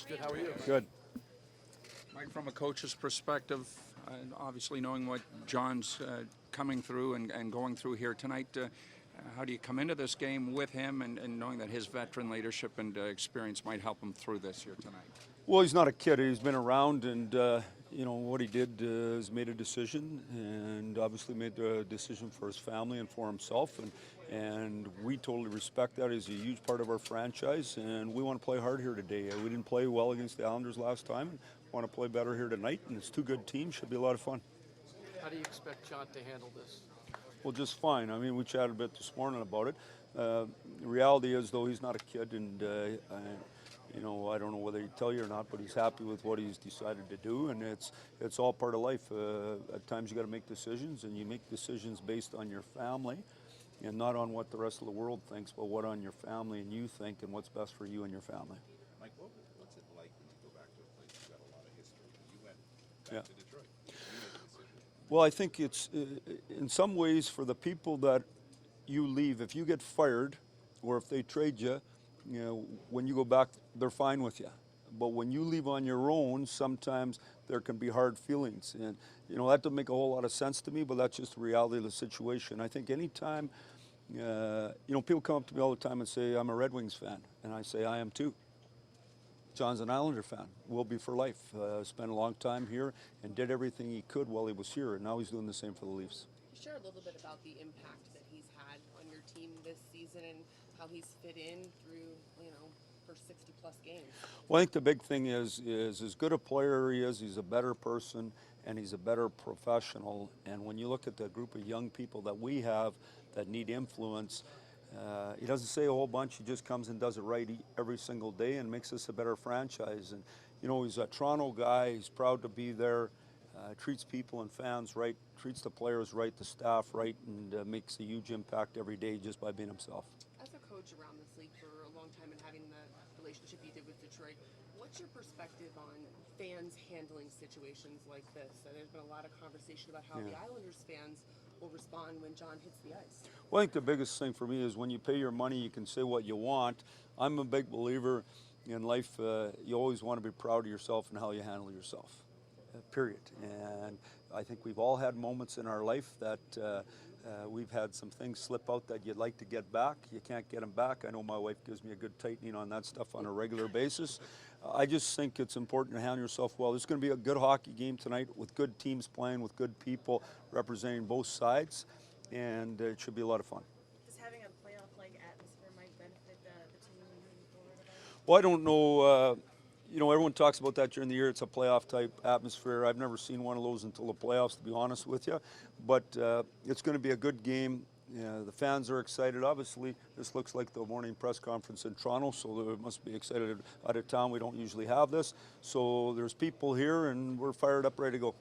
Good. How are you? Good. Mike, from a coach's perspective, and obviously knowing what John's coming through and going through here tonight, how do you come into this game with him and knowing that his veteran leadership and experience might help him through this here tonight? Well, he's not a kid. He's been around, and what he did is made a decision, and obviously made the decision for his family and for himself, and we totally respect that. He's a huge part of our franchise, and we want to play hard here today. We didn't play well against the Islanders last time. Want to play better here tonight, and it's two good teams. Should be a lot of fun. How do you expect John to handle this? Well, just fine. I mean, we chatted a bit this morning about it. The reality is, though, he's not a kid, and I don't know whether he'd tell you or not, but he's happy with what he's decided to do, and it's all part of life. At times, you got to make decisions, and you make decisions based on your family, and not on what the rest of the world thinks, but what on your family and you think, and what's best for you and your family. Mike, what's it like when you go back to a place you've got a lot of history? You went back to Detroit. You made the decision. Well, I think it's in some ways for the people that you leave. If you get fired, or if they trade you, when you go back, they're fine with you. But when you leave on your own, sometimes there can be hard feelings, and that doesn't make a whole lot of sense to me. But that's just the reality of the situation. I think anytime, people come up to me all the time and say, "I'm a Red Wings fan," and I say, "I am too." John's an Islander fan. Will be for life. Spent a long time here and did everything he could while he was here, and now he's doing the same for the Leafs. Share a little bit about the impact that he's had on your team this season and how he's fit in through, for 60 plus games. Well, I think the big thing is as good a player he is, he's a better person and he's a better professional. And when you look at the group of young people that we have that need influence, he doesn't say a whole bunch. He just comes and does it right every single day and makes us a better franchise. And, he's a Toronto guy. He's proud to be there. Treats people and fans right, treats the players right, the staff right, and makes a huge impact every day just by being himself. As a coach around this league for a long time and having the relationship you did with Detroit, what's your perspective on fans handling situations like this? There's been a lot of conversation about how the Islanders fans will respond when John hits the ice. Well, I think the biggest thing for me is when you pay your money, you can say what you want. I'm a big believer in life. You always want to be proud of yourself and how you handle yourself. Period. And I think we've all had moments in our life that we've had some things slip out that you'd like to get back. You can't get them back. I know my wife gives me a good tightening on that stuff on a regular basis. I just think it's important to handle yourself well. It's going to be a good hockey game tonight with good teams playing, with good people representing both sides, and it should be a lot of fun. Does having a playoff-like atmosphere might benefit the team moving forward at all? Well, I don't know. Everyone talks about that during the year. It's a playoff-type atmosphere. I've never seen one of those until the playoffs, to be honest with you. But it's going to be a good game. The fans are excited. Obviously, this looks like the morning press conference in Toronto, so they must be excited out of town. We don't usually have this. So there's people here, and we're fired up, ready to go.